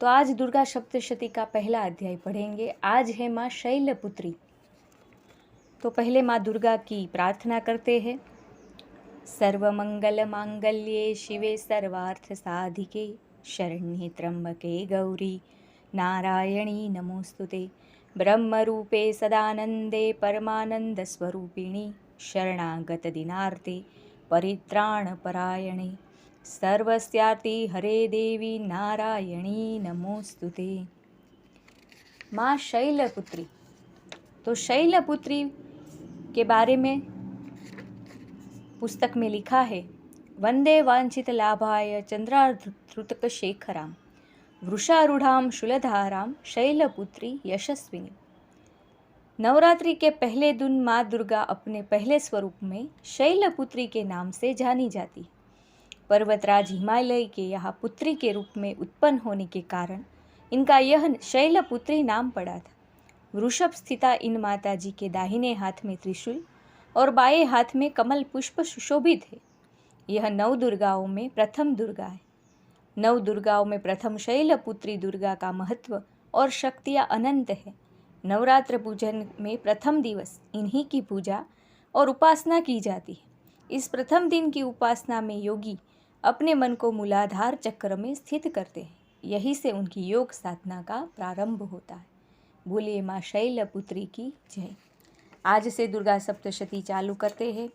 तो आज दुर्गा सप्तशती का पहला अध्याय पढ़ेंगे। आज है माँ शैलपुत्री। तो पहले माँ दुर्गा की प्रार्थना करते हैं। सर्वमंगल मांगल्ये शिवे सर्वार्थ साधिके शरण्ये त्र्यंबके गौरी नारायणी नमोस्तुते। ब्रह्मरूपे सदानंदे परमानंद स्वरूपिणी शरणागत दिनार्ते परित्राणपरायणे सर्वस्यार्ति हरे देवी नारायणी नमोस्तुते। माँ शैलपुत्री। तो शैलपुत्री के बारे में पुस्तक में लिखा है, वंदे वांछित लाभाय चंद्राधृतक शेखराम वृषारूढ़ाम शूलधाराम शैलपुत्री यशस्विनी। नवरात्रि के पहले दिन माँ दुर्गा अपने पहले स्वरूप में शैलपुत्री के नाम से जानी जाती। पर्वतराज हिमालय के यहाँ पुत्री के रूप में उत्पन्न होने के कारण इनका यह शैलपुत्री नाम पड़ा था। वृषभ स्थिता इन माता जी के दाहिने हाथ में त्रिशूल और बाएं हाथ में कमल पुष्प सुशोभित है। यह 9 दुर्गाओं में प्रथम दुर्गा है। 9 दुर्गाओं में प्रथम शैलपुत्री दुर्गा का महत्व और शक्तियाँ अनंत है। नवरात्र पूजन में प्रथम दिवस इन्हीं की पूजा और उपासना की जाती है। इस प्रथम दिन की उपासना में योगी अपने मन को मूलाधार चक्र में स्थित करते हैं। यही से उनकी योग साधना का प्रारंभ होता है। बोलिए माँ शैलपुत्री की जय। आज से दुर्गा सप्तशती चालू करते हैं।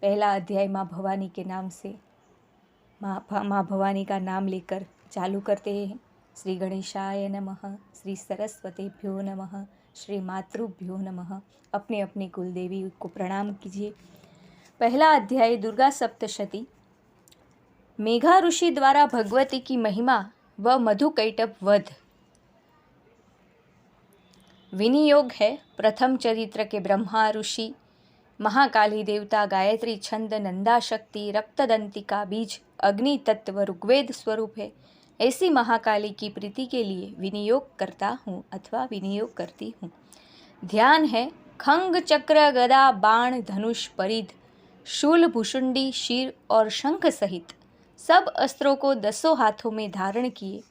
पहला अध्याय माँ भवानी के नाम से माँ भवानी का नाम लेकर चालू करते हैं। श्री गणेशाय नमः, श्री सरस्वतीभ्यो नमः, श्री मातृभ्यो नमः। अपने अपने कुलदेवी को प्रणाम कीजिए। पहला अध्याय दुर्गा सप्तशती। मेघा ऋषि द्वारा भगवती की महिमा व मधुकैटभ वध विनियोग है। प्रथम चरित्र के ब्रह्मा ऋषि, महाकाली देवता, गायत्री छंद, नंदा शक्ति, रक्तदंतिका बीज, अग्नि तत्व ऋग्वेद स्वरूप है। ऐसी महाकाली की प्रीति के लिए विनियोग करता हूँ अथवा विनियोग करती हूँ। ध्यान है खंग चक्र गदा बाण धनुष परिध शूल भुषुंडी शीर और शंख सहित सब अस्त्रों को 10 हाथों में धारण किए,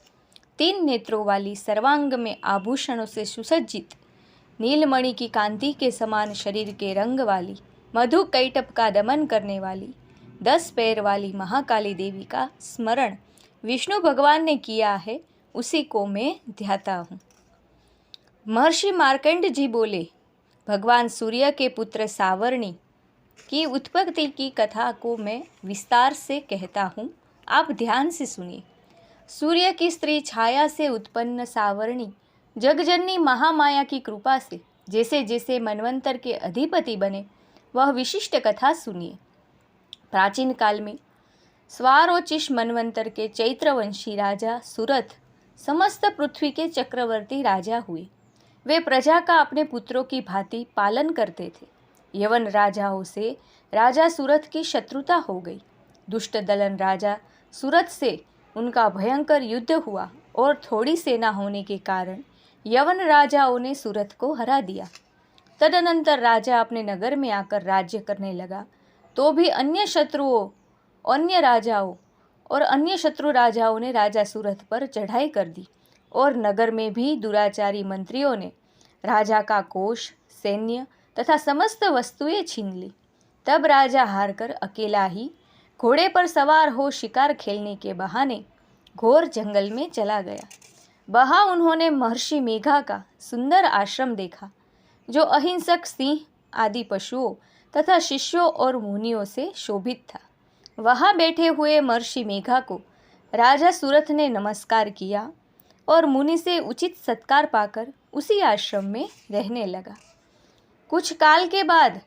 3 नेत्रों वाली, सर्वांग में आभूषणों से सुसज्जित, नीलमणि की कांति के समान शरीर के रंग वाली, मधु कैटभ का दमन करने वाली, 10 पैर वाली महाकाली देवी का स्मरण विष्णु भगवान ने किया है, उसी को मैं ध्याता हूँ। महर्षि मार्कंड जी बोले, भगवान सूर्य के पुत्र सावर्णी की उत्पत्ति की कथा को मैं विस्तार से कहता हूँ, आप ध्यान से सुनिए। सूर्य की स्त्री छाया से उत्पन्न सावर्णी जगजननी महामाया की कृपा से जैसे जैसे मनवंतर के अधिपति बने, वह विशिष्ट कथा सुनिए। प्राचीन काल में स्वारोचिष मनवंतर के चैत्रवंशी राजा सुरथ समस्त पृथ्वी के चक्रवर्ती राजा हुए। वे प्रजा का अपने पुत्रों की भांति पालन करते थे। यवन राजाओं से राजा सुरथ की शत्रुता हो गई। दुष्ट दलन राजा सुरथ से उनका भयंकर युद्ध हुआ और थोड़ी सेना होने के कारण यवन राजाओं ने सुरथ को हरा दिया। तदनंतर राजा अपने नगर में आकर राज्य करने लगा, तो भी अन्य शत्रु राजाओं ने राजा सुरथ पर चढ़ाई कर दी और नगर में भी दुराचारी मंत्रियों ने राजा का कोष, सैन्य तथा समस्त वस्तुएं छीन ली। तब राजा हारकर अकेला ही घोड़े पर सवार हो शिकार खेलने के बहाने घोर जंगल में चला गया। वहाँ उन्होंने महर्षि मेघा का सुंदर आश्रम देखा, जो अहिंसक सिंह आदि पशुओं तथा शिष्यों और मुनियों से शोभित था। वहाँ बैठे हुए महर्षि मेघा को राजा सुरथ ने नमस्कार किया और मुनि से उचित सत्कार पाकर उसी आश्रम में रहने लगा। कुछ काल के बाद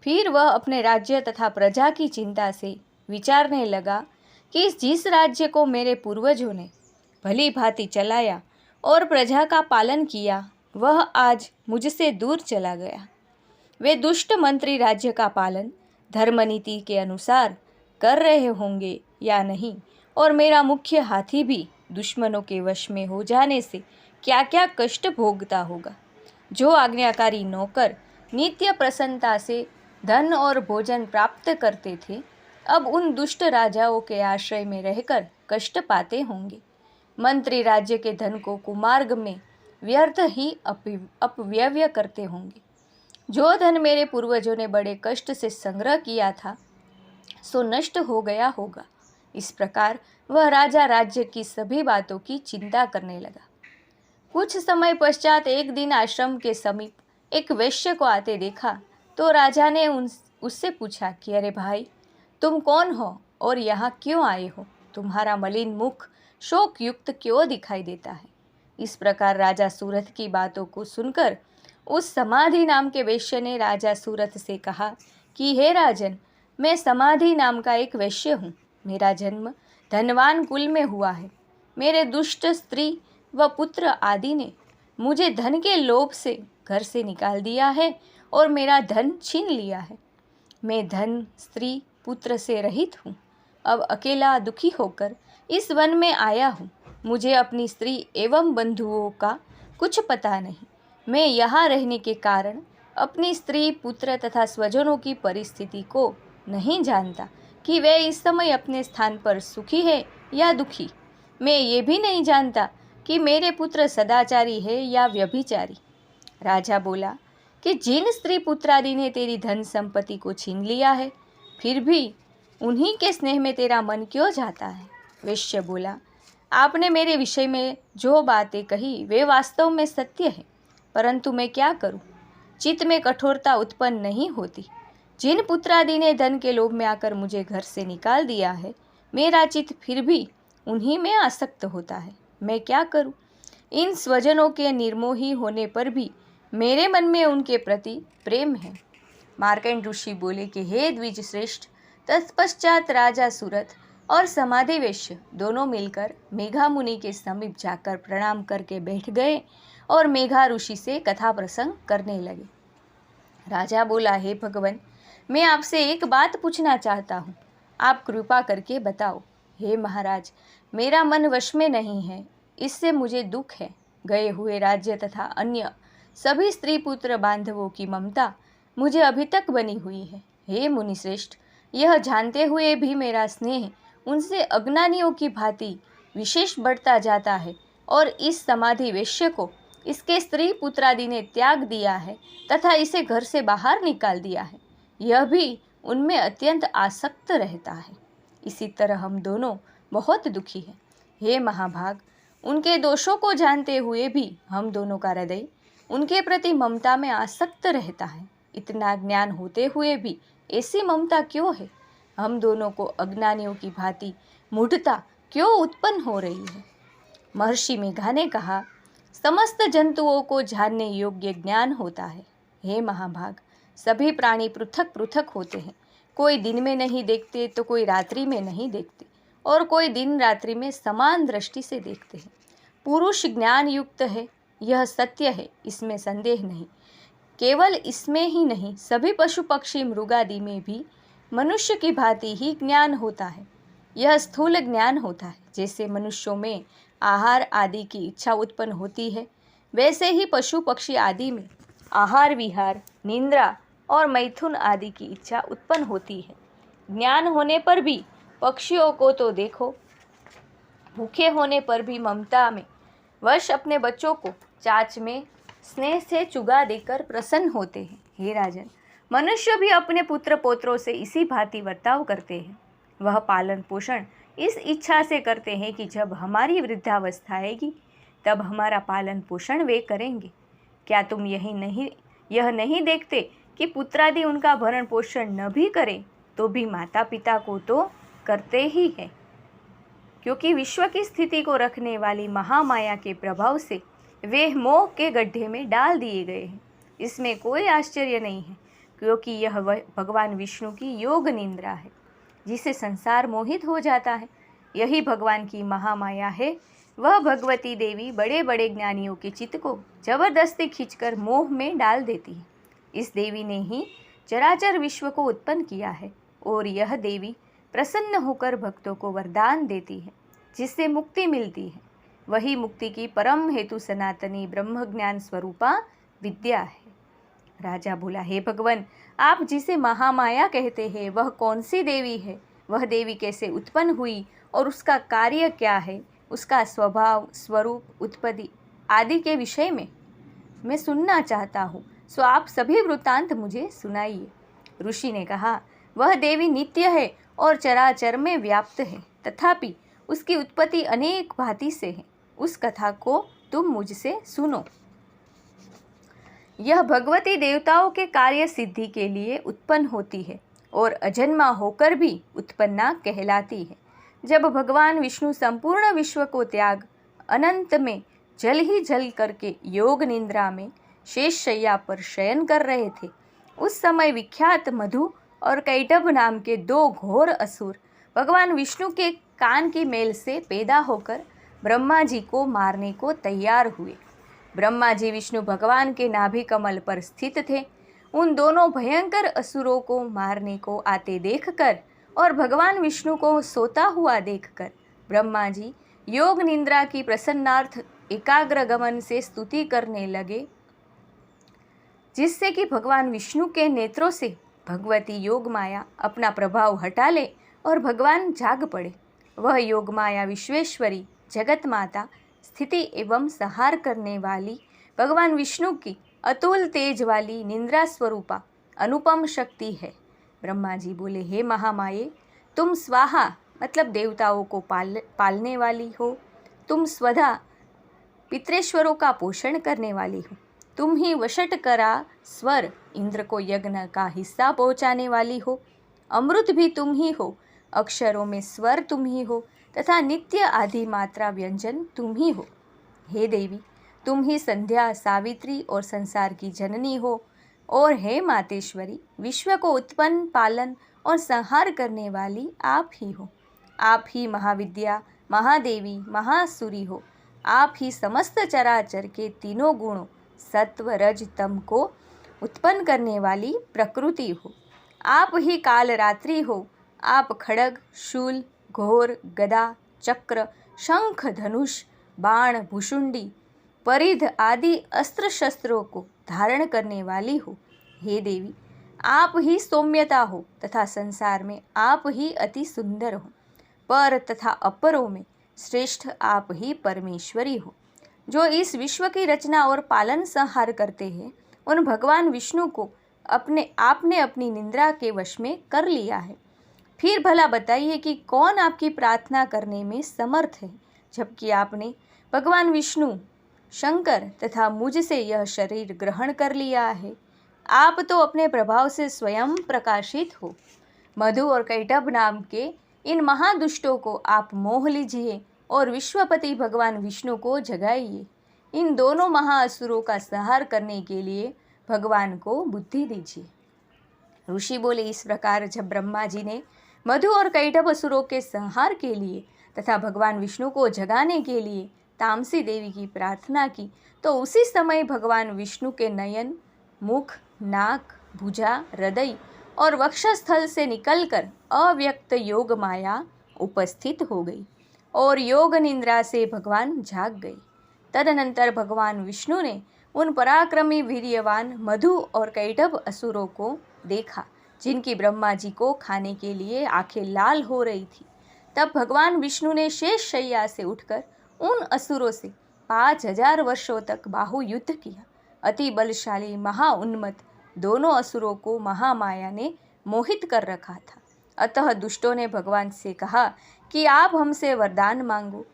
फिर वह अपने राज्य तथा प्रजा की चिंता से विचारने लगा कि जिस राज्य को मेरे पूर्वजों ने भली भांति चलाया और प्रजा का पालन किया, वह आज मुझसे दूर चला गया। वे दुष्ट मंत्री राज्य का पालन धर्मनीति के अनुसार कर रहे होंगे या नहीं, और मेरा मुख्य हाथी भी दुश्मनों के वश में हो जाने से क्या क्या कष्ट भोगता होगा। जो आज्ञाकारी नौकर नित्य प्रसन्नता से धन और भोजन प्राप्त करते थे, अब उन दुष्ट राजाओं के आश्रय में रहकर कष्ट पाते होंगे। मंत्री राज्य के धन को कुमार्ग में व्यर्थ ही अपव्यय करते होंगे। जो धन मेरे पूर्वजों ने बड़े कष्ट से संग्रह किया था सो नष्ट हो गया होगा। इस प्रकार वह राजा राज्य की सभी बातों की चिंता करने लगा। कुछ समय पश्चात एक दिन आश्रम के समीप एक वैश्य को आते देखा तो राजा ने उससे पूछा कि अरे भाई, तुम कौन हो और यहाँ क्यों आए हो? तुम्हारा मलिन मुख शोक युक्त क्यों दिखाई देता है? इस प्रकार राजा सूरथ की बातों को सुनकर उस समाधि नाम के वैश्य ने राजा सूरथ से कहा कि हे राजन, मैं समाधि नाम का एक वैश्य हूँ। मेरा जन्म धनवान कुल में हुआ है। मेरे दुष्ट स्त्री व पुत्र आदि ने मुझे धन के लोभ से घर से निकाल दिया है और मेरा धन छीन लिया है। मैं धन, स्त्री, पुत्र से रहित हूँ। अब अकेला दुखी होकर इस वन में आया हूँ। मुझे अपनी स्त्री एवं बंधुओं का कुछ पता नहीं। मैं यहाँ रहने के कारण अपनी स्त्री, पुत्र तथा स्वजनों की परिस्थिति को नहीं जानता कि वे इस समय अपने स्थान पर सुखी है या दुखी। मैं ये भी नहीं जानता कि मेरे पुत्र सदाचारी है या व्यभिचारी। राजा बोला कि जिन स्त्री पुत्रादि ने तेरी धन संपत्ति को छीन लिया है, फिर भी उन्हीं के स्नेह में तेरा मन क्यों जाता है? वैश्य बोला, आपने मेरे विषय में जो बातें कही वे वास्तव में सत्य है, परंतु मैं क्या करूं? चित्त में कठोरता उत्पन्न नहीं होती। जिन पुत्रादि ने धन के लोभ में आकर मुझे घर से निकाल दिया है, मेरा चित्त फिर भी उन्हीं में आसक्त होता है। मैं क्या करूं? इन स्वजनों के निर्मोही होने पर भी मेरे मन में उनके प्रति प्रेम है। मार्कंड ऋषि बोले कि हे द्विज श्रेष्ठ, तत्पश्चात राजा सूरथ और समाधि वैश्य दोनों मिलकर मेघा मुनि के समीप जाकर प्रणाम करके बैठ गए और मेघा ऋषि से कथा प्रसंग करने लगे। राजा बोला, हे भगवान, मैं आपसे एक बात पूछना चाहता हूँ, आप कृपा करके बताओ। हे महाराज, मेरा मन वश में नहीं है, इससे मुझे दुख है। गए हुए राज्य तथा अन्य सभी स्त्री पुत्र बांधवों की ममता मुझे अभी तक बनी हुई है। हे मुनिश्रेष्ठ, यह जानते हुए भी मेरा स्नेह उनसे अज्ञानियों की भांति विशेष बढ़ता जाता है और इस समाधि वैश्य को इसके स्त्री पुत्रादि ने त्याग दिया है तथा इसे घर से बाहर निकाल दिया है। यह भी उनमें अत्यंत आसक्त रहता है। इसी तरह हम दोनों बहुत दुखी हैं। हे महाभाग, उनके दोषों को जानते हुए भी हम दोनों का हृदय उनके प्रति ममता में आसक्त रहता है। इतना ज्ञान होते हुए भी ऐसी ममता क्यों है? हम दोनों को अज्ञानियों की भांति मूढ़ता क्यों उत्पन्न हो रही है? महर्षि मेघा ने कहा, समस्त जंतुओं को जानने योग्य ज्ञान होता है। हे महाभाग, सभी प्राणी पृथक पृथक होते हैं। कोई दिन में नहीं देखते तो कोई रात्रि में नहीं देखते और कोई दिन रात्रि में समान दृष्टि से देखते हैं। पुरुष ज्ञान युक्त है, यह सत्य है, इसमें संदेह नहीं। केवल इसमें ही नहीं, सभी पशु पक्षी मृगादि में भी मनुष्य की भांति ही ज्ञान होता है। यह स्थूल ज्ञान होता है। जैसे मनुष्यों में आहार आदि की इच्छा उत्पन्न होती है, वैसे ही पशु पक्षी आदि में आहार विहार, निंद्रा और मैथुन आदि की इच्छा उत्पन्न होती है। ज्ञान होने पर भी पक्षियों को तो देखो, भूखे होने पर भी ममता में वश अपने बच्चों को चाच में स्नेह से चुगा देकर प्रसन्न होते हैं। हे राजन, मनुष्य भी अपने पुत्र पौत्रों से इसी भांति बर्ताव करते हैं। वह पालन पोषण इस इच्छा से करते हैं कि जब हमारी वृद्धावस्था आएगी तब हमारा पालन पोषण वे करेंगे। क्या तुम यह नहीं देखते कि पुत्रादि उनका भरण पोषण न भी करें तो भी माता पिता को तो करते ही है, क्योंकि विश्व की स्थिति को रखने वाली महामाया के प्रभाव से वे मोह के गड्ढे में डाल दिए गए हैं। इसमें कोई आश्चर्य नहीं है, क्योंकि यह भगवान विष्णु की योग निंद्रा है, जिसे संसार मोहित हो जाता है। यही भगवान की महामाया है। वह भगवती देवी बड़े बड़े ज्ञानियों के चित्त को जबरदस्ती खींचकर मोह में डाल देती है। इस देवी ने ही चराचर विश्व को उत्पन्न किया है और यह देवी प्रसन्न होकर भक्तों को वरदान देती है, जिससे मुक्ति मिलती है। वही मुक्ति की परम हेतु सनातनी ब्रह्म ज्ञान स्वरूपा विद्या है। राजा बोला, हे भगवान, आप जिसे महामाया कहते हैं वह कौन सी देवी है? वह देवी कैसे उत्पन्न हुई और उसका कार्य क्या है? उसका स्वभाव, स्वरूप, उत्पत्ति आदि के विषय में मैं सुनना चाहता हूँ, सो आप सभी वृत्तांत मुझे सुनाइए। ऋषि ने कहा, वह देवी नित्य है और चराचर में व्याप्त है, तथापि उसकी उत्पत्ति अनेक भांति से है। उस कथा को तुम मुझसे सुनो। यह भगवती देवताओं के कार्य सिद्धि के लिए उत्पन्न होती है और अजन्मा होकर भी उत्पन्ना कहलाती है। जब भगवान विष्णु संपूर्ण विश्व को त्याग अनंत में जल ही जल करके योग निद्रा में शेष शैया पर शयन कर रहे थे, उस समय विख्यात मधु और कैटभ नाम के दो घोर असुर भगवान विष्णु के कान की मेल से पैदा होकर ब्रह्मा जी को मारने को तैयार हुए। ब्रह्मा जी विष्णु भगवान के नाभि कमल पर स्थित थे। उन दोनों भयंकर असुरों को मारने को आते देखकर और भगवान विष्णु को सोता हुआ देखकर ब्रह्मा जी योग निद्रा की प्रसन्नार्थ एकाग्र गमन से स्तुति करने लगे, जिससे कि भगवान विष्णु के नेत्रों से भगवती योग माया अपना प्रभाव हटा ले और भगवान जाग पड़े। वह योग माया विश्वेश्वरी, जगत माता, स्थिति एवं संहार करने वाली भगवान विष्णु की अतुल तेज वाली निद्रा स्वरूपा अनुपम शक्ति है। ब्रह्मा जी बोले, हे महामाये, तुम स्वाहा मतलब देवताओं को पालने वाली हो, तुम स्वधा पितृेश्वरों का पोषण करने वाली हो, तुम ही वषटकरा स्वर इंद्र को यज्ञ का हिस्सा पहुँचाने वाली हो, अमृत भी तुम ही हो, अक्षरों में स्वर तुम ही हो तथा नित्य आदि मात्रा व्यंजन तुम ही हो। हे देवी, तुम ही संध्या, सावित्री और संसार की जननी हो, और हे मातेश्वरी, विश्व को उत्पन्न, पालन और संहार करने वाली आप ही हो। आप ही महाविद्या, महादेवी, महासुरी हो। आप ही समस्त चराचर के तीनों गुणों सत्व, रज, तम को उत्पन्न करने वाली प्रकृति हो। आप ही काल रात्रि हो। आप खड्ग, शूल, घोर, गदा, चक्र, शंख, धनुष, बाण, भुषुंडी, परिध आदि अस्त्र शस्त्रों को धारण करने वाली हो। हे देवी, आप ही सौम्यता हो तथा संसार में आप ही अति सुंदर हो। पर तथा अपरों में श्रेष्ठ आप ही परमेश्वरी हो। जो इस विश्व की रचना और पालन संहार करते हैं, उन भगवान विष्णु को आपने अपनी निद्रा के वश में कर लिया है। फिर भला बताइए कि कौन आपकी प्रार्थना करने में समर्थ है, जबकि आपने भगवान विष्णु, शंकर तथा मुझसे यह शरीर ग्रहण कर लिया है। आप तो अपने प्रभाव से स्वयं प्रकाशित हो। मधु और कैटभ नाम के इन महादुष्टों को आप मोह लीजिए और विश्वपति भगवान विष्णु को जगाइए। इन दोनों महाअसुरों का संहार करने के लिए भगवान को बुद्धि दीजिए। ऋषि बोले, इस प्रकार जब ब्रह्मा जी ने मधु और कैटभ असुरों के संहार के लिए तथा भगवान विष्णु को जगाने के लिए तामसी देवी की प्रार्थना की, तो उसी समय भगवान विष्णु के नयन, मुख, नाक, भुजा, हृदय और वक्षस्थल से निकलकर अव्यक्त योग माया उपस्थित हो गई और योग निद्रा से भगवान जाग गए। तदनंतर भगवान विष्णु ने उन पराक्रमी वीर्यवान मधु और कैटभ असुरों को देखा, जिनकी ब्रह्मा जी को खाने के लिए आंखें लाल हो रही थी। तब भगवान विष्णु ने शेष शैया से उठकर उन असुरों से 5000 वर्षों तक बाहुयुद्ध किया। अति बलशाली महाउन्मत्त दोनों असुरों को महामाया ने मोहित कर रखा था। अतः दुष्टों ने भगवान से कहा कि आप हमसे वरदान मांगो।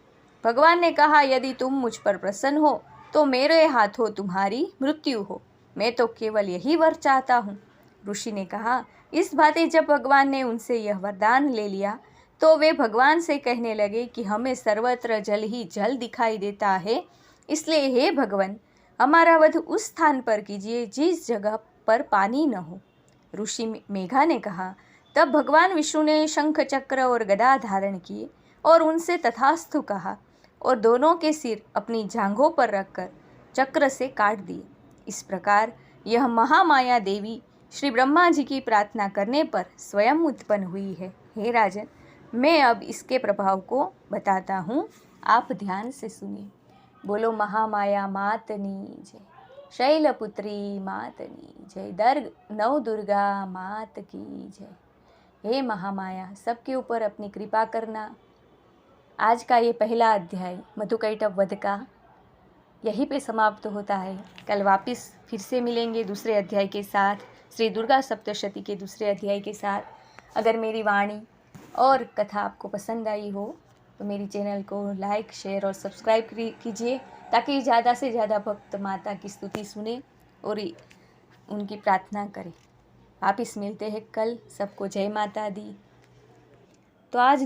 भगवान ने कहा, यदि तुम मुझ पर प्रसन्न हो तो मेरे हाथों तुम्हारी मृत्यु हो। मैं तो केवल यही वर चाहता हूँ। ऋषि ने कहा, इस भांति जब भगवान ने उनसे यह वरदान ले लिया तो वे भगवान से कहने लगे कि हमें सर्वत्र जल ही जल दिखाई देता है, इसलिए हे भगवान, हमारा वध उस स्थान पर कीजिए जिस जगह पर पानी न हो। ऋषि मेघा ने कहा, तब भगवान विष्णु ने शंख, चक्र और गदा धारण किए और उनसे तथास्तु कहा और दोनों के सिर अपनी जांघों पर रखकर चक्र से काट दिए। इस प्रकार यह महामाया देवी श्री ब्रह्मा जी की प्रार्थना करने पर स्वयं उत्पन्न हुई है। हे राजन, मैं अब इसके प्रभाव को बताता हूँ, आप ध्यान से सुनिए। बोलो महामाया मातनी जय, शैलपुत्री मातनी जय, नव दुर्गा मात की जय। हे महामाया, सबके ऊपर अपनी कृपा करना। आज का ये पहला अध्याय मधुकैटभ वध का यहीं पे समाप्त होता है। कल वापस फिर से मिलेंगे दूसरे अध्याय के साथ, श्री दुर्गा सप्तशती के दूसरे अध्याय के साथ। अगर मेरी वाणी और कथा आपको पसंद आई हो तो मेरी चैनल को लाइक, शेयर और सब्सक्राइब कीजिए, ताकि ज़्यादा से ज़्यादा भक्त माता की स्तुति सुने और उनकी प्रार्थना करें। वापिस मिलते हैं कल। सबको जय माता दी। तो आज